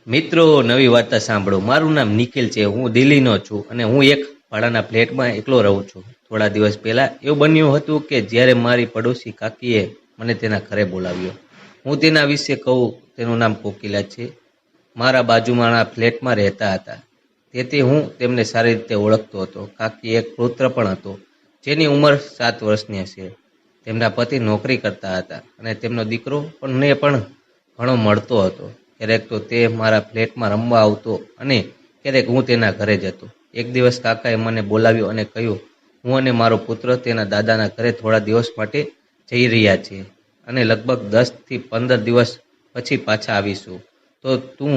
મિત્રો, નવી વાર્તા સાંભળો. મારું નામ નિખિલ છે. હું દિલ્હીનો છું અને હું એક ભાડાના ફ્લેટમાં એકલો રહું છું. થોડા દિવસ પહેલા એવું બન્યું હતું કે જ્યારે મારી પડોશી કાકીએ મને તેના ઘરે બોલાવ્યો. હું તેના વિશે કહું. તેનું નામ કોકિલા છે. મારા બાજુમાંના ફ્લેટમાં રહેતા હતા. તેથી હું તેમને સારી રીતે ઓળખતો હતો. કાકી એક પુત્ર પણ હતો, જેની ઉંમર 7 વર્ષની હશે. તેમના પતિ નોકરી કરતા હતા અને તેમનો દીકરો પણ ને પણ ઘણો મળતો હતો. ક્યારેક તો તે મારા ફ્લેટમાં રમવા આવતો અને ક્યારેક હું તેના ઘરે જતો. એક દિવસ કાકાએ મને બોલાવ્યો અને કહ્યું, હું અને મારો પુત્ર તેના દાદાના ઘરે થોડા દિવસ માટે જઈ રહ્યા છીએ અને લગભગ 10 થી 15 દિવસ પછી પાછા આવીશું. તો તું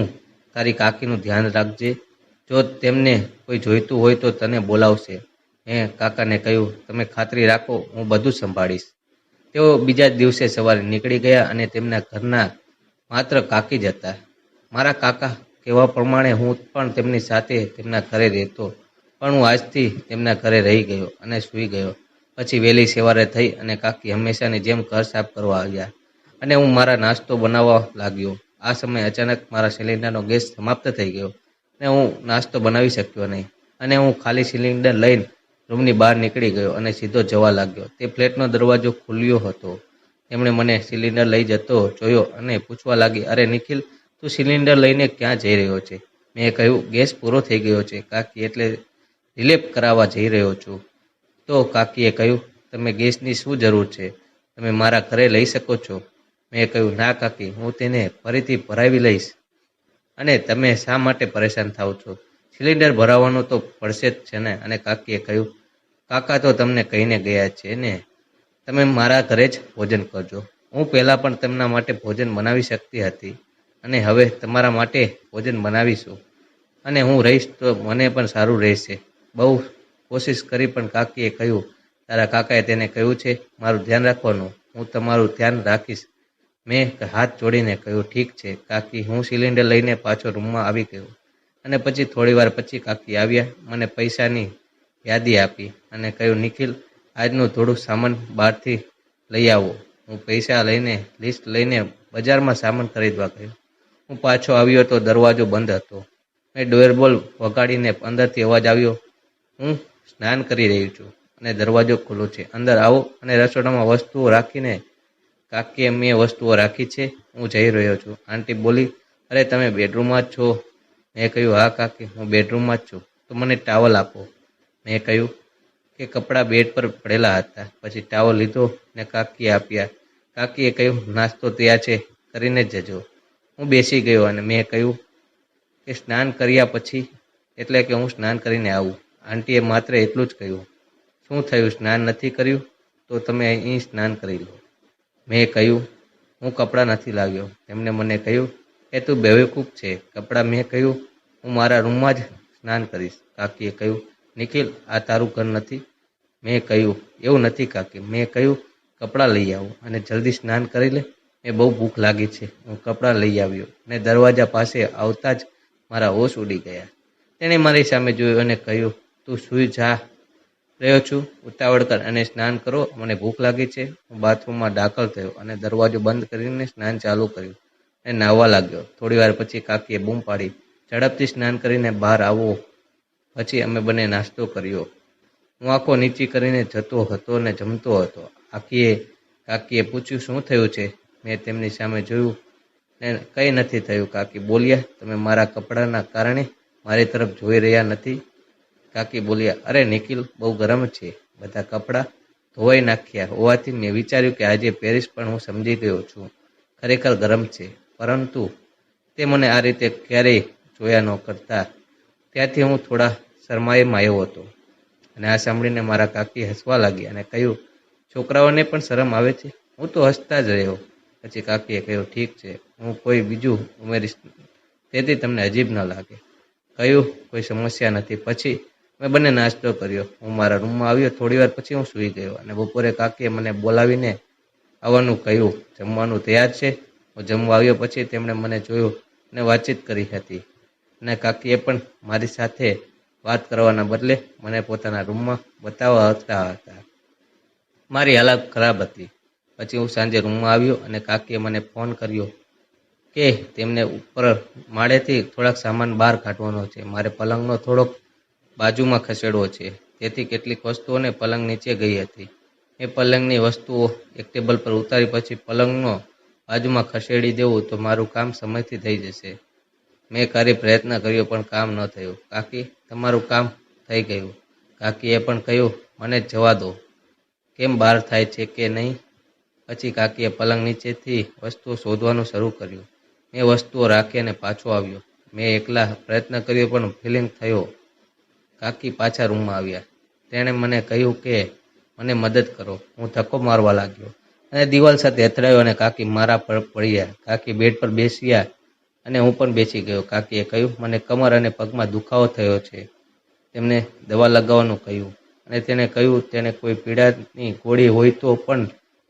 તારી કાકીનું ધ્યાન રાખજે. જો તેમને કોઈ જોઈતું હોય તો તને બોલાવશે. મેં કાકાને કહ્યું, તમે ખાતરી રાખો, હું બધું સંભાળીશ. તેઓ બીજા જ દિવસે સવારે નીકળી ગયા અને તેમના ઘરના માત્ર કાકી જ હતા. મારા કાકા કહેવા પ્રમાણે હું પણ તેમની સાથે તેમના ઘરે રહેતો, પણ હું આજથી તેમના ઘરે રહી ગયો અને સૂઈ ગયો. પછી વહેલી સવારે થઈ અને કાકી હંમેશાની જેમ ઘર સાફ કરવા આવ્યા અને હું મારા નાસ્તો બનાવવા લાગ્યો. આ સમયે અચાનક મારા સિલિન્ડરનો ગેસ સમાપ્ત થઈ ગયો અને હું નાસ્તો બનાવી શક્યો નહીં અને હું ખાલી સિલિન્ડર લઈને રૂમની બહાર નીકળી ગયો અને સીધો જવા લાગ્યો. તે ફ્લેટનો દરવાજો ખુલ્યો હતો. તેમણે મને સિલિન્ડર લઈ જતો જોયો અને પૂછવા લાગી, અરે નિખિલ, તું સિલિન્ડર લઈને ક્યાં જઈ રહ્યો છે? મેં કહ્યું, ગેસ પૂરો થઈ ગયો છે કાકી, એટલે રિલેપ કરાવવા જઈ રહ્યો છું. તો કાકીએ કહ્યું, તમે ગેસની શું જરૂર છે? તમે મારા ઘરે લઈ શકો છો. મેં કહ્યું, ના કાકી, હું તેને ફરીથી ભરાવી લઈશ. અને તમે શા માટે પરેશાન થાવ છો? સિલિન્ડર ભરાવવાનું તો પડશે જ છે ને. અને કાકીએ કહ્યું, કાકા તો તમને કહીને ગયા છે ને, તમે મારા ઘરે જ ભોજન કરજો. હું પહેલાં પણ તેમના માટે ભોજન બનાવી શકતી હતી અને હવે તમારા માટે ભોજન બનાવીશું. અને હું રહીશ તો મને પણ સારું રહેશે. બહુ કોશિશ કરી પણ કાકીએ કહ્યું, તારા કાકાએ તેને કહ્યું છે મારું ધ્યાન રાખવાનું. હું તમારું ધ્યાન રાખીશ. મેં હાથ જોડીને કહ્યું, ઠીક છે કાકી. હું સિલિન્ડર લઈને પાછો રૂમમાં આવી ગયો અને પછી થોડીવાર પછી કાકી આવ્યા. મને પૈસાની યાદી આપી અને કહ્યું, નિખિલ, આજનું થોડું સામાન બહારથી લઈ આવો. હું પૈસા લઈને લિસ્ટ લઈને બજારમાં સામાન ખરીદવા ગયો. હું પાછો આવ્યો તો દરવાજો બંધ હતો. મેં ડોરબેલ વગાડીને અંદરથી અવાજ આવ્યો, હું સ્નાન કરી રહી છું અને દરવાજો ખુલ્લો છે, અંદર આવો. અને રસોડામાં વસ્તુઓ રાખીને કાકીએ, મેં વસ્તુઓ રાખી છે, હું જઈ રહ્યો છું. આંટી બોલી, અરે તમે બેડરૂમમાં જ છો? મેં કહ્યું, હા કાકી, હું બેડરૂમમાં જ છું. તો મને ટાવલ આપો. મેં કહ્યું કે કપડાં બેડ પર પડેલા હતા. પછી ટાવલ લીધો ને કાકીએ આપ્યા. કાકીએ કહ્યું, નાસ્તો તૈયાર છે, કરીને જ જજો. હું બેસી ગયો અને મેં કહ્યું કે સ્નાન કર્યા પછી, એટલે કે હું સ્નાન કરીને આવું. આંટીએ માત્ર એટલું જ કહ્યું, શું થયું, સ્નાન નથી કર્યું? તો તમે અહીં સ્નાન કરી લો. મેં કહ્યું, હું કપડાં નથી લાવ્યો. તેમણે મને કહ્યું, એ તું બેવકૂફ છે. કપડાં? મેં કહ્યું, હું મારા રૂમમાં જ સ્નાન કરીશ. કાકીએ કહ્યું, નિખિલ, આ તારું ઘર નથી. મેં કહ્યું, એવું નથી કાકી. મેં કહ્યું, કપડાં લઈ આવો અને જલ્દી સ્નાન કરી લે. મેં બહુ ભૂખ લાગી છે. હું કપડાં લઈ આવ્યો અને દરવાજા પાસે આવતા જ મારા હોશ ઉડી ગયા. તેણે મારી સામે જોયું અને કહ્યું, તું સૂઈ જા રહ્યો છું? ઉતાવળ કર અને સ્નાન કરો, મને ભૂખ લાગી છે. હું બાથરૂમમાં દાખલ થયો અને દરવાજો બંધ કરીને સ્નાન ચાલુ કર્યું અને નાહવા લાગ્યો. થોડીવાર પછી કાકીએ બૂમ પાડી, ઝડપથી સ્નાન કરીને બહાર આવો. પછી અમે બંને નાસ્તો કર્યો. હું આંખો નીચી કરીને જતો હતો ને જમતો હતો. કાકીએ પૂછ્યું, શું થયું છે? મેં તેમની સામે જોયું ને કંઈ નથી થયું. કાકી બોલ્યા, તમે મારા કપડાના કારણે મારી તરફ જોઈ રહ્યા નથી? કાકી બોલ્યા, અરે નિખિલ, બહુ ગરમ છે. બધા કપડાં ધોવાઈ નાખ્યા હોવાથી મેં વિચાર્યું કે આજે પહેરીશ, પણ હું સમજી ગયો છું ખરેખર ગરમ છે. પરંતુ તે મને આ રીતે ક્યારેય જોયા ન કરતા. ત્યાંથી હું થોડા શરમાયો હતો. અને આ સાંભળીને મારા કાકી હસવા લાગ્યા અને કહ્યું, છોકરાઓને પણ શરમ આવે છે? હું તો હસતા જ રહ્યો. પછી કાકીએ કહ્યું, ઠીક છે, હું કોઈ બીજું ઉમેરીશ તેથી તમને અજીબ ન લાગે. કહ્યું, કોઈ સમસ્યા નથી. પછી મેં બંને નાસ્તો કર્યો. હું મારા રૂમમાં આવ્યો. થોડીવાર પછી હું સૂઈ ગયો અને બપોરે કાકીએ મને બોલાવીને આવવાનું કહ્યું. જમવાનું તૈયાર છે? હું જમવા આવ્યો પછી તેમણે મને જોયું અને વાતચીત કરી હતી. અને કાકીએ પણ મારી સાથે વાત કરવાના બદલે મને પોતાના રૂમમાં બતાવવા હતા. મારી હાલત ખરાબ હતી. પછી હું સાંજે રૂમમાં આવ્યો અને કાકીએ મને ફોન કર્યો કે તેમને ઉપર માળેથી થોડાક સામાન બહાર કાઢવાનો છે. મારે પલંગનો થોડોક બાજુમાં ખસેડવો છે. તેથી કેટલીક વસ્તુઓને પલંગ નીચે ગઈ હતી. એ પલંગની વસ્તુઓ એક ટેબલ પર ઉતારી પછી પલંગનો બાજુમાં ખસેડી દેવું તો મારું કામ સમયથી થઈ જશે. મેં કરી પ્રયત્ન કર્યો પણ કામ ન થયું. કાકી, તમારું કામ થઈ ગયું. કાકીએ પણ કહ્યું, મને જવા દો. કેમ બહાર થાય છે કે નહીં? પછી કાકીએ પલંગ નીચેથી વસ્તુઓ શોધવાનું શરૂ કર્યું. મેં વસ્તુઓ રાખી અને પાછો આવ્યો. મેં એકલા પ્રયત્ન કર્યો પણ ફિલિંગ થયો. કાકી પાછા રૂમમાં આવ્યા. તેણે મને કહ્યું કે મને મદદ કરો. હું ધક્કો મારવા લાગ્યો અને દિવાલ સાથે અથડાયો અને કાકી મારા પર પડ્યા. કાકી બેડ પર બેસ્યા અને હું પણ બેસી ગયો. કાકીએ કહ્યું, મને કમર અને પગમાં દુખાવો થયો છે. તેમને દવા લગાવવાનું કહ્યું અને તેણે કહ્યું તેને કોઈ પીડાની ગોળી હોય તો પણ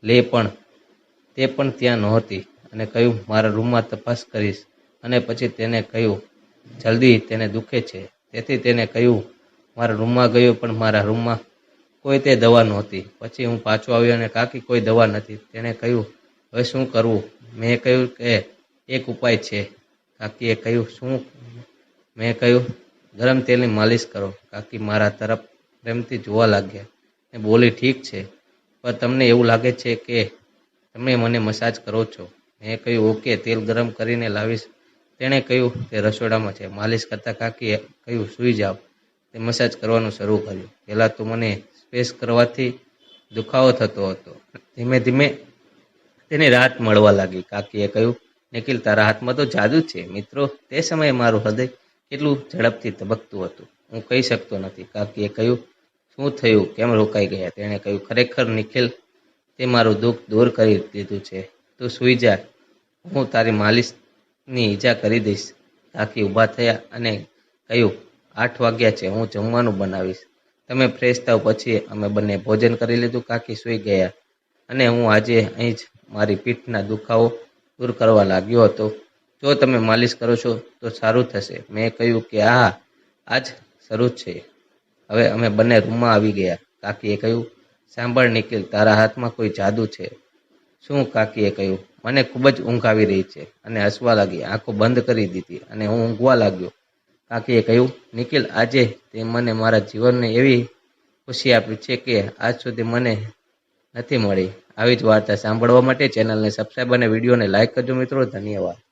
લે, પણ તે પણ ત્યાં નહોતી અને કહ્યું મારા રૂમમાં તપાસ કરીશ. અને પછી તેને કહ્યું જલ્દી, તેને દુખે છે. તેથી તેને કહ્યું મારા રૂમમાં ગયો પણ મારા રૂમમાં કોઈ તે દવા નહોતી. પછી હું પાછો આવ્યો અને કાકી કોઈ દવા નથી. તેણે કહ્યું હવે શું કરવું? મેં કહ્યું કે એક ઉપાય છે. કાકીએ કહ્યું શું? મેં કહ્યું ગરમ તેલની માલિશ કરો. કાકી મારા તરફ પ્રેમથી જોવા લાગ્યા અને બોલી ઠીક છે, પણ તમને એવું લાગે છે કે તમે મને મસાજ કરો છો? મેં કહ્યું ઓકે, તેલ ગરમ કરીને લાવીશ. તેણે કહ્યું તે રસોડામાં છે. માલિશ કરતા કાકીએ કહ્યું સૂઈ જાઓ. તે મસાજ કરવાનું શરૂ કર્યું. પહેલાં તો મને સ્પેસ કરવાથી દુખાવો થતો હતો. ધીમે ધીમે તેને રાહત મળવા લાગી. કાકીએ કહ્યું નિખિલ, તારા હાથમાં તો જાદુ છે. મિત્રો, તે સમયે મારું હૃદય કેટલું ઝડપથી ધબકતું હતું હું કહી શકતો નથી. કાકીએ કહ્યું શું થયું? કેમ રોકાઈ ગયા? તેણે કહ્યું ખરેખર નિખિલ, તે મારું દુઃખ દૂર કરી દીધું છે. તું સૂઈ જા, હું તારી માલિશની ઈજા કરી દઈશ. કાકી ઊભા થયા અને કહ્યું 8 વાગ્યા છે, હું જમવાનું બનાવીશ. તમે ફ્રેશ થાવ પછી અમે બંને ભોજન કરી લીધું. કાકી સૂઈ ગયા અને હું આજે અહીં જ મારી પીઠના દુખાવો દૂર કરવા લાગ્યો હતો. જો તમે માલિશ કરો છો તો સારું થશે. મેં કહ્યું કે હા, આજ શરૂ છે. હવે અમે બંને રૂમમાં આવી ગયા. કાકીએ કહ્યું સાંભળ નિખિલ, તારા હાથમાં કોઈ જાદુ છે. શું? કાકીએ કહ્યું મને ખૂબ જ ઊંઘ આવી રહી છે અને હસવા લાગી. આંખો બંધ કરી દીધી અને હું ઊંઘવા લાગ્યો. કાકીએ કહ્યું નિખિલ, આજે તે મને મારા જીવનને એવી ખુશી આપી છે કે આજ સુધી મને નથી મળી. આવી જ વાર્તા સાંભળવા માટે ચેનલને સબસ્ક્રાઈબ અને વિડીયોને લાઈક કરજો મિત્રો. ધન્યવાદ.